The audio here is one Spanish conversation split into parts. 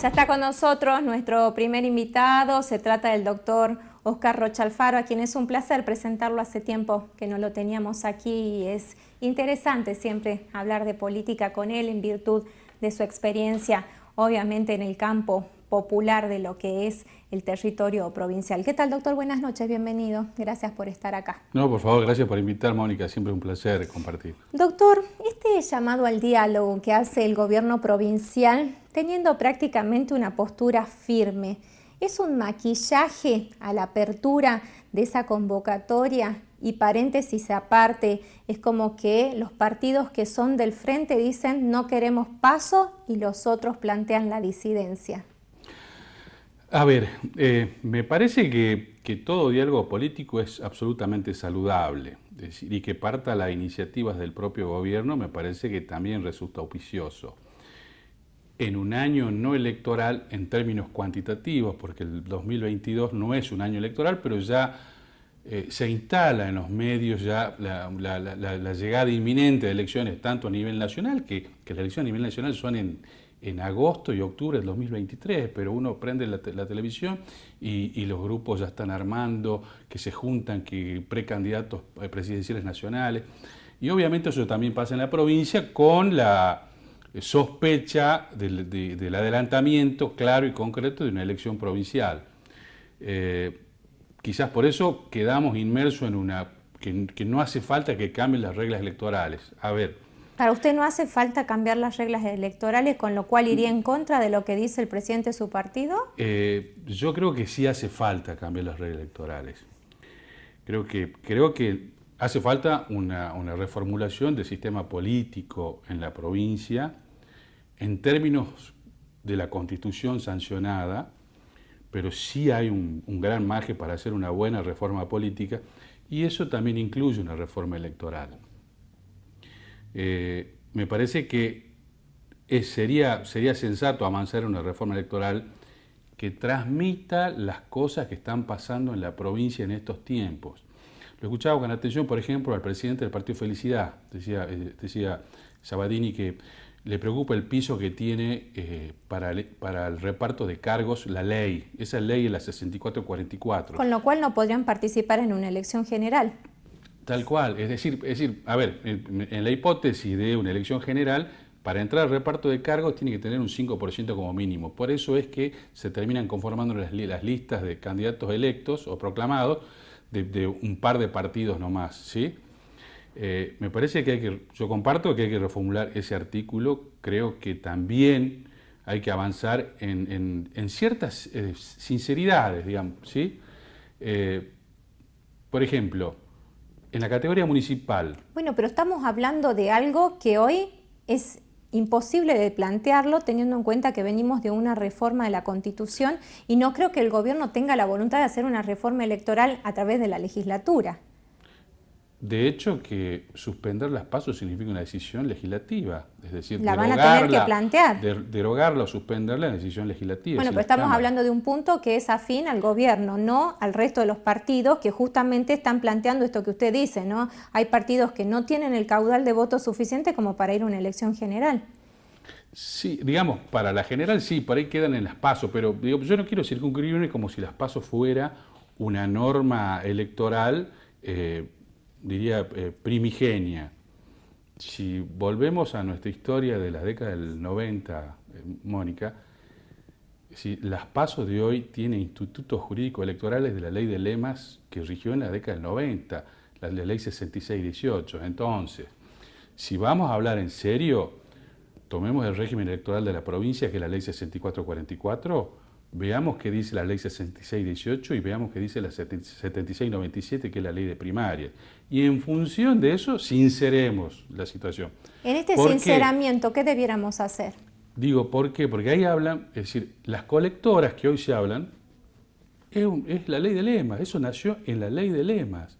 Ya está con nosotros nuestro primer invitado, se trata del doctor Óscar Rocha Alfaro, a quien es un placer presentarlo. Hace tiempo que no lo teníamos aquí y es interesante siempre hablar de política con él en virtud de su experiencia, obviamente en el campo popular de lo que es el territorio provincial. ¿Qué tal, doctor? Buenas noches, bienvenido. Gracias por estar acá. No, por favor, gracias por invitar, Mónica. Siempre un placer compartir. Doctor, este llamado al diálogo que hace el gobierno provincial, teniendo prácticamente una postura firme, ¿es un maquillaje a la apertura de esa convocatoria? Y paréntesis aparte, es como que los partidos que son del frente dicen no queremos paso y los otros plantean la disidencia. A ver, me parece que todo diálogo político es absolutamente saludable. Es decir, y que parta las iniciativas del propio gobierno me parece que también resulta auspicioso. En un año no electoral en términos cuantitativos, porque el 2022 no es un año electoral, pero ya se instala en los medios ya la llegada inminente de elecciones, tanto a nivel nacional, que las elecciones a nivel nacional son en agosto y octubre del 2023, pero uno prende la televisión y los grupos ya están armando, que se juntan, que precandidatos presidenciales nacionales. Y obviamente eso también pasa en la provincia con la sospecha del adelantamiento claro y concreto de una elección provincial. Quizás por eso quedamos inmersos en que no hace falta que cambien las reglas electorales. A ver. Para usted no hace falta cambiar las reglas electorales, con lo cual iría en contra de lo que dice el presidente de su partido. Yo creo que sí hace falta cambiar las reglas electorales. Creo que hace falta una reformulación del sistema político en la provincia en términos de la Constitución sancionada, pero sí hay un gran margen para hacer una buena reforma política y eso también incluye una reforma electoral. Me parece que sería sensato avanzar en una reforma electoral que transmita las cosas que están pasando en la provincia en estos tiempos. Lo escuchaba con atención, por ejemplo, al presidente del Partido Felicidad, decía Sabadini, que le preocupa el piso que tiene para el reparto de cargos la ley. Esa ley es la 6444. Con lo cual no podrían participar en una elección general. Tal cual, es decir, a ver, en la hipótesis de una elección general, para entrar al reparto de cargos tiene que tener un 5% como mínimo. Por eso es que se terminan conformando las listas de candidatos electos o proclamados de un par de partidos nomás, ¿sí? Me parece que yo comparto que hay que reformular ese artículo, creo que también hay que avanzar en ciertas sinceridades, digamos, ¿sí? Por ejemplo, en la categoría municipal. Bueno, pero estamos hablando de algo que hoy es imposible de plantearlo teniendo en cuenta que venimos de una reforma de la Constitución y no creo que el gobierno tenga la voluntad de hacer una reforma electoral a través de la legislatura. De hecho, que suspender las PASO significa una decisión legislativa, es decir, la van a tener que plantear. Derogarla o suspenderla es una decisión legislativa. Bueno, pero estamos hablando de un punto que es afín al gobierno, no al resto de los partidos que justamente están planteando esto que usted dice, ¿no? Hay partidos que no tienen el caudal de votos suficiente como para ir a una elección general. Sí, digamos, para la general sí, por ahí quedan en las PASO, pero digo, yo no quiero circunscribirme como si las PASO fuera una norma electoral diría primigenia. Si volvemos a nuestra historia de la década del 90, Mónica, si las PASO de hoy tienen institutos jurídicos electorales de la ley de lemas que rigió en la década del 90, la ley 6618. Entonces, si vamos a hablar en serio, tomemos el régimen electoral de la provincia, que es la ley 6444, veamos qué dice la ley 6618 y veamos qué dice la 7697, que es la ley de primaria. Y en función de eso, sinceremos la situación. En este sinceramiento, ¿qué debiéramos hacer? Digo, ¿por qué? Porque ahí hablan, es decir, las colectoras que hoy se hablan, es la ley de lemas, eso nació en la ley de lemas.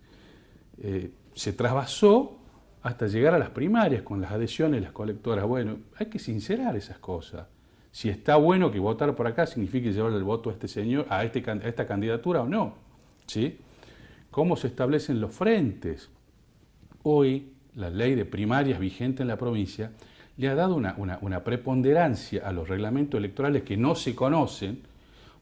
Se trasvasó hasta llegar a las primarias con las adhesiones de las colectoras. Bueno, hay que sincerar esas cosas. Si está bueno que votar por acá signifique llevarle el voto a este señor, a esta candidatura o no, ¿sí? ¿Cómo se establecen los frentes? Hoy, la ley de primarias vigente en la provincia le ha dado una preponderancia a los reglamentos electorales que no se conocen,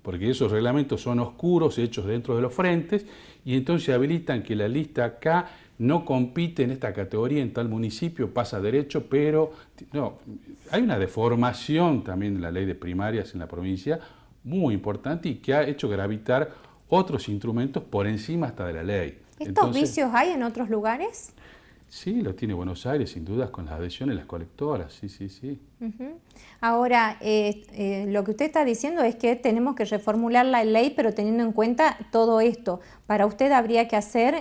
porque esos reglamentos son oscuros, hechos dentro de los frentes, y entonces habilitan que la lista K no compite en esta categoría en tal municipio, pasa derecho, pero no, hay una deformación también de la ley de primarias en la provincia muy importante y que ha hecho gravitar otros instrumentos por encima hasta de la ley. ¿Estos vicios hay en otros lugares? Sí, lo tiene Buenos Aires, sin dudas, con las adhesiones, las colectoras, sí, sí, sí. Ahora, lo que usted está diciendo es que tenemos que reformular la ley, pero teniendo en cuenta todo esto. Para usted habría que hacer...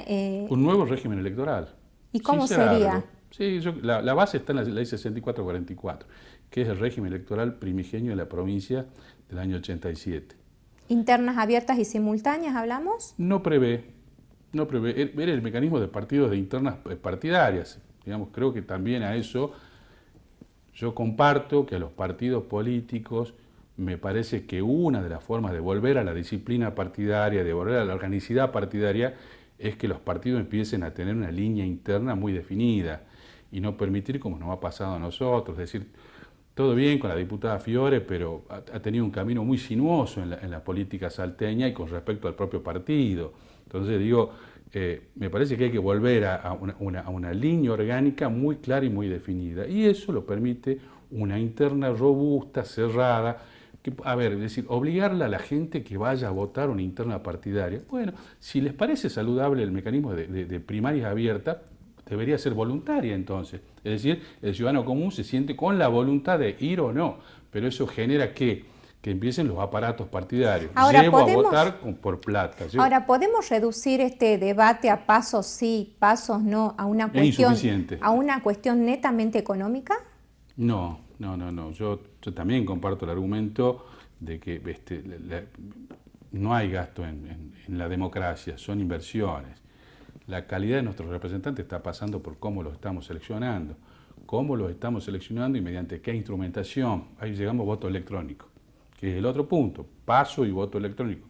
un nuevo régimen electoral. ¿Y cómo sería? Sí, la base está en la ley 6444, que es el régimen electoral primigenio de la provincia del año 87. ¿Internas abiertas y simultáneas hablamos? No prevé, era el mecanismo de partidos de internas partidarias. Digamos, creo que también a eso yo comparto que a los partidos políticos me parece que una de las formas de volver a la disciplina partidaria, de volver a la organicidad partidaria, es que los partidos empiecen a tener una línea interna muy definida y no permitir, como nos ha pasado a nosotros, es decir, todo bien con la diputada Fiore, pero ha tenido un camino muy sinuoso en la política salteña y con respecto al propio partido. Entonces digo, me parece que hay que volver a una línea orgánica muy clara y muy definida. Y eso lo permite una interna robusta, cerrada. Que, a ver, es decir, obligarle a la gente que vaya a votar una interna partidaria. Bueno, si les parece saludable el mecanismo de primarias abiertas, debería ser voluntaria entonces. Es decir, el ciudadano común se siente con la voluntad de ir o no. Pero eso genera que empiecen los aparatos partidarios. Ahora, Llevo a votar por plata. Ahora, ¿podemos reducir este debate a pasos sí, pasos no, a una cuestión netamente económica? No. Yo también comparto el argumento de que no hay gasto en la democracia, son inversiones. La calidad de nuestros representantes está pasando por cómo los estamos seleccionando. Cómo los estamos seleccionando y mediante qué instrumentación. Ahí llegamos a voto electrónico, que es el otro punto, paso y voto electrónico.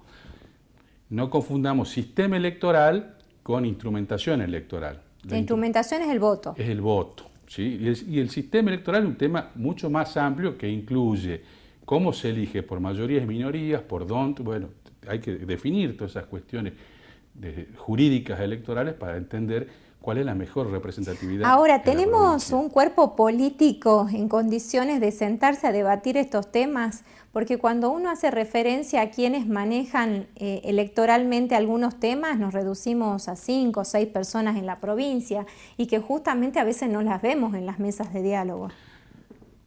No confundamos sistema electoral con instrumentación electoral. La instrumentación es el voto. Es el voto, ¿sí? Y el sistema electoral es un tema mucho más amplio que incluye cómo se elige por mayorías y minorías, por dónde, bueno, hay que definir todas esas cuestiones jurídicas electorales para entender cuál es la mejor representatividad. Ahora, ¿tenemos un cuerpo político en condiciones de sentarse a debatir estos temas? Porque cuando uno hace referencia a quienes manejan electoralmente algunos temas, nos reducimos a 5 o 6 personas en la provincia y que justamente a veces no las vemos en las mesas de diálogo.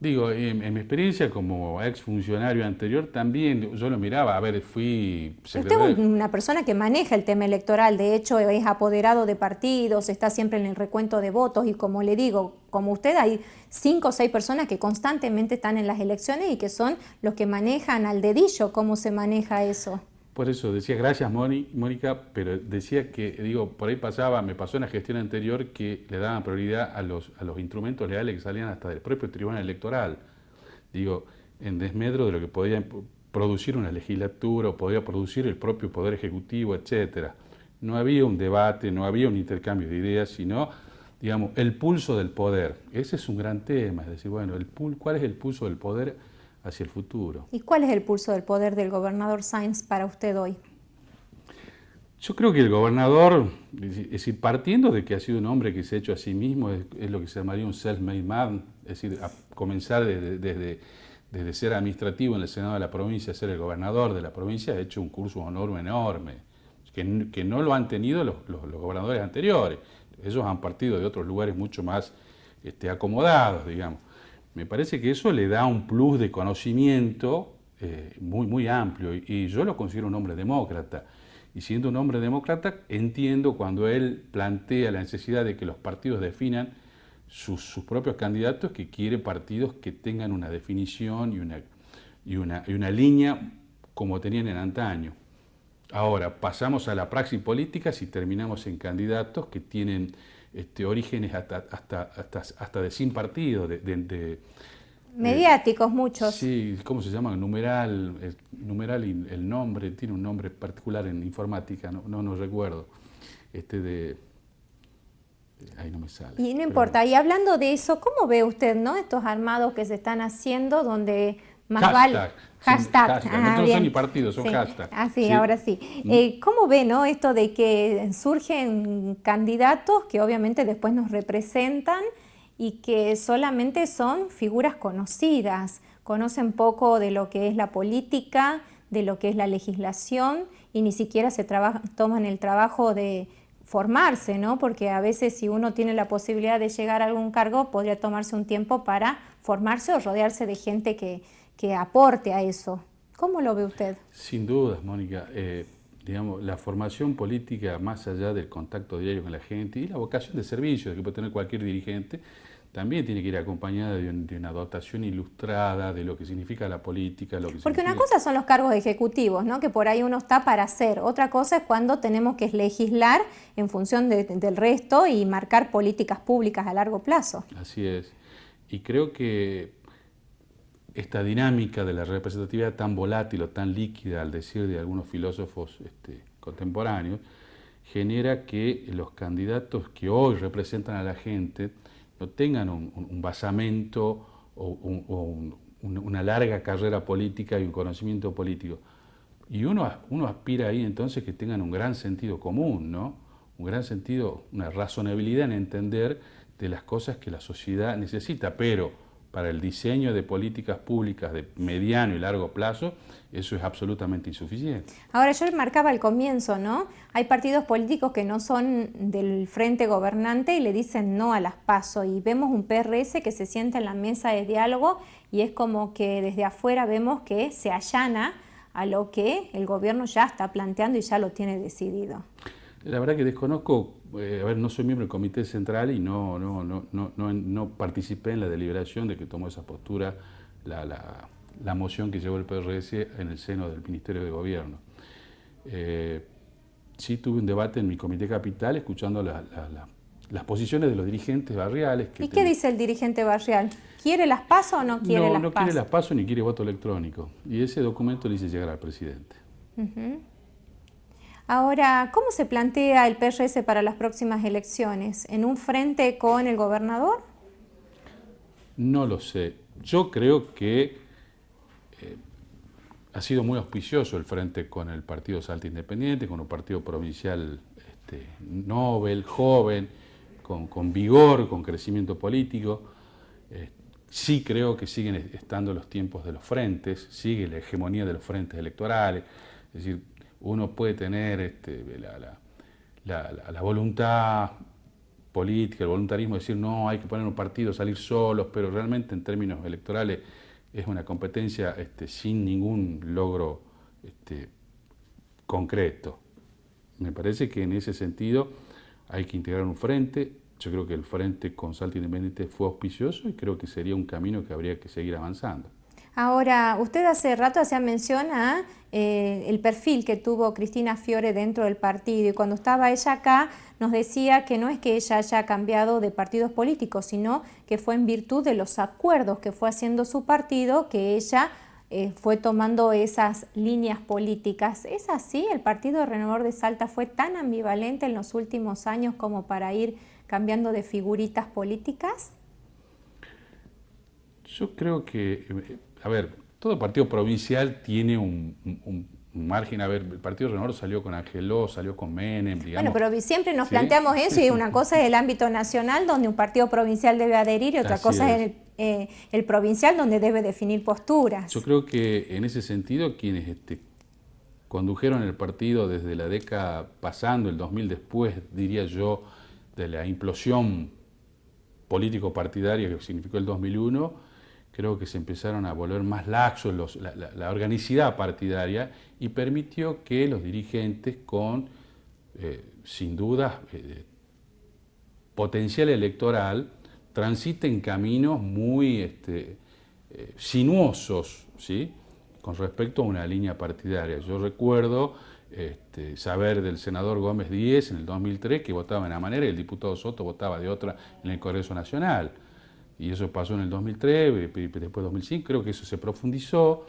Digo, en mi experiencia como exfuncionario anterior también yo lo miraba, a ver, fui secretario. Usted es una persona que maneja el tema electoral, de hecho es apoderado de partidos, está siempre en el recuento de votos y como le digo, como usted hay 5 o 6 personas que constantemente están en las elecciones y que son los que manejan al dedillo cómo se maneja eso. Por eso decía, gracias Mónica, pero decía que, digo, por ahí me pasó en la gestión anterior que le daban prioridad a los instrumentos legales que salían hasta del propio tribunal electoral. Digo, en desmedro de lo que podía producir una legislatura o podía producir el propio Poder Ejecutivo, etcétera. No había un debate, no había un intercambio de ideas, sino, digamos, el pulso del poder. Ese es un gran tema, es decir, bueno, ¿cuál es el pulso del poder hacia el futuro? ¿Y cuál es el pulso del poder del gobernador Sáenz para usted hoy? Yo creo que el gobernador, es decir, partiendo de que ha sido un hombre que se ha hecho a sí mismo, es lo que se llamaría un self-made man, es decir, a comenzar desde ser administrativo en el Senado de la provincia a ser el gobernador de la provincia, ha hecho un curso de honor enorme, que no lo han tenido los gobernadores anteriores. Ellos han partido de otros lugares mucho más acomodados, digamos. Me parece que eso le da un plus de conocimiento muy, muy amplio y yo lo considero un hombre demócrata. Y siendo un hombre demócrata, entiendo cuando él plantea la necesidad de que los partidos definan sus propios candidatos, que quiere partidos que tengan una definición y una línea como tenían en antaño. Ahora, pasamos a la praxis política si terminamos en candidatos que tienen orígenes hasta de sin partido, mediáticos muchos. Sí, ¿cómo se llama? Numeral y el nombre, tiene un nombre particular en informática, no recuerdo. ahí no me sale. Y no importa, y hablando de eso, ¿cómo ve usted, no, estos armados que se están haciendo donde más vale... Hashtag. No son ni partidos, son hashtag. Sí, ahora sí. ¿Cómo ve, no, esto de que surgen candidatos que obviamente después nos representan y que solamente son figuras conocidas, conocen poco de lo que es la política, de lo que es la legislación y ni siquiera toman el trabajo de formarse, ¿no? Porque a veces si uno tiene la posibilidad de llegar a algún cargo, podría tomarse un tiempo para formarse o rodearse de gente que aporte a eso. ¿Cómo lo ve usted? Sin dudas, Mónica. Digamos, la formación política, más allá del contacto diario con la gente y la vocación de servicio que puede tener cualquier dirigente, también tiene que ir acompañada de una dotación ilustrada de lo que significa la política. Porque una cosa son los cargos ejecutivos, ¿no? Que por ahí uno está para hacer. Otra cosa es cuando tenemos que legislar en función del resto y marcar políticas públicas a largo plazo. Así es. Y creo que esta dinámica de la representatividad tan volátil o tan líquida, al decir de algunos filósofos contemporáneos, genera que los candidatos que hoy representan a la gente no tengan un basamento o una larga carrera política y un conocimiento político. Y uno aspira ahí entonces que tengan un gran sentido común, ¿no? Un gran sentido, una razonabilidad en entender de las cosas que la sociedad necesita, pero para el diseño de políticas públicas de mediano y largo plazo, eso es absolutamente insuficiente. Ahora, yo marcaba al comienzo, ¿no? Hay partidos políticos que no son del frente gobernante y le dicen no a las PASO, y vemos un PRS que se sienta en la mesa de diálogo y es como que desde afuera vemos que se allana a lo que el gobierno ya está planteando y ya lo tiene decidido. La verdad que desconozco, no soy miembro del Comité Central y no participé en la deliberación de que tomó esa postura la moción que llevó el PRS en el seno del Ministerio de Gobierno. Sí tuve un debate en mi Comité Capital escuchando las posiciones de los dirigentes barriales. ¿Y qué dice el dirigente barrial? ¿Quiere las PASO o no quiere las PASO? No quiere las PASO ni quiere voto electrónico. Y ese documento le hice llegar al presidente. Ahora, ¿cómo se plantea el PRS para las próximas elecciones? ¿En un frente con el gobernador? No lo sé. Yo creo que ha sido muy auspicioso el frente con el Partido Salta Independiente, con un partido provincial novel, joven, con vigor, con crecimiento político. Sí creo que siguen estando los tiempos de los frentes, sigue la hegemonía de los frentes electorales, es decir, uno puede tener la voluntad política, el voluntarismo de decir no, hay que poner un partido, salir solos, pero realmente en términos electorales es una competencia sin ningún logro concreto. Me parece que en ese sentido hay que integrar un frente. Yo creo que el frente con Salta Independiente fue auspicioso y creo que sería un camino que habría que seguir avanzando. Ahora, usted hace rato hacía mención a el perfil que tuvo Cristina Fiore dentro del partido y cuando estaba ella acá nos decía que no es que ella haya cambiado de partidos políticos, sino que fue en virtud de los acuerdos que fue haciendo su partido que ella fue tomando esas líneas políticas. ¿Es así? ¿El Partido Renovador de Salta fue tan ambivalente en los últimos años como para ir cambiando de figuritas políticas? Yo creo que, todo partido provincial tiene un margen. El Partido Renovador salió con Angeló, salió con Menem, digamos. Bueno, pero siempre nos planteamos eso y una cosa es el ámbito nacional donde un partido provincial debe adherir y otra cosa es el provincial donde debe definir posturas. Yo creo que en ese sentido quienes condujeron el partido desde la década pasando, el 2000 después, diría yo, de la implosión político-partidaria que significó el 2001, creo que se empezaron a volver más laxos la organicidad partidaria y permitió que los dirigentes con, sin duda, potencial electoral, transiten caminos muy sinuosos, ¿sí?, con respecto a una línea partidaria. Yo recuerdo saber del senador Gómez Díez en el 2003 que votaba de una manera y el diputado Soto votaba de otra en el Congreso Nacional. Y eso pasó en el 2003, después 2005, creo que eso se profundizó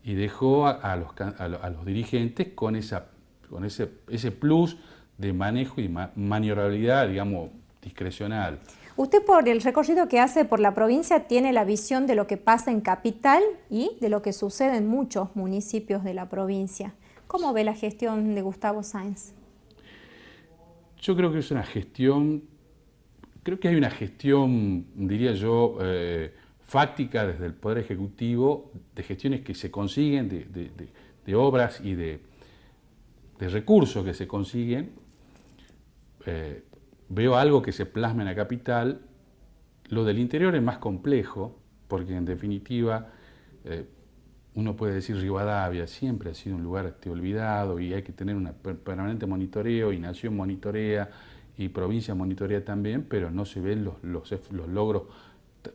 y dejó a los dirigentes con ese plus de manejo y maniobrabilidad, digamos discrecional. Usted, por el recorrido que hace por la provincia, tiene la visión de lo que pasa en Capital y de lo que sucede en muchos municipios de la provincia. ¿Cómo ve la gestión de Gustavo Sáenz? Yo creo que es una gestión, creo que hay una gestión, diría yo, fáctica desde el Poder Ejecutivo, de gestiones que se consiguen, de obras y de recursos que se consiguen. Veo algo que se plasma en la capital. Lo del interior es más complejo, porque en definitiva uno puede decir Rivadavia siempre ha sido un lugar olvidado y hay que tener un permanente monitoreo, y Nación monitorea y provincia monitorea también, pero no se ven los logros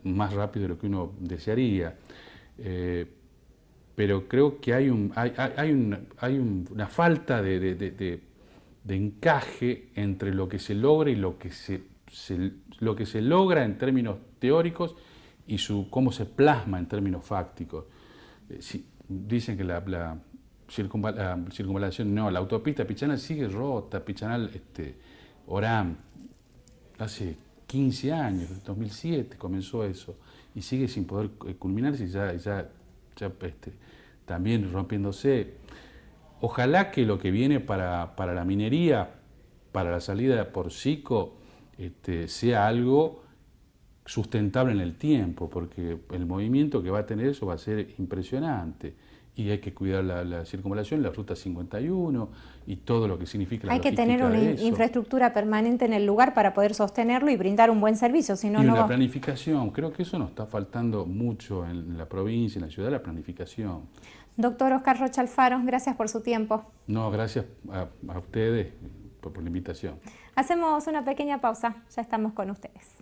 más rápido de lo que uno desearía. Pero creo que hay una falta de encaje entre lo que se logra y lo que se logra en términos teóricos y cómo se plasma en términos fácticos. Dicen que la circunvalación, no, la autopista Pichanal sigue rota, Pichanal, Orán, hace 15 años, en 2007 comenzó eso, y sigue sin poder culminarse y ya también rompiéndose. Ojalá que lo que viene para la minería, para la salida por Sico, sea algo sustentable en el tiempo, porque el movimiento que va a tener eso va a ser impresionante. Y hay que cuidar la circunvalación, la ruta 51 y todo lo que significa la logística. Hay que tener una infraestructura permanente en el lugar para poder sostenerlo y brindar un buen servicio. Si no, y una planificación. Creo que eso nos está faltando mucho en la provincia, en la ciudad, la planificación. Doctor Oscar Rocha Alfaro, gracias por su tiempo. No, gracias a ustedes por la invitación. Hacemos una pequeña pausa, ya estamos con ustedes.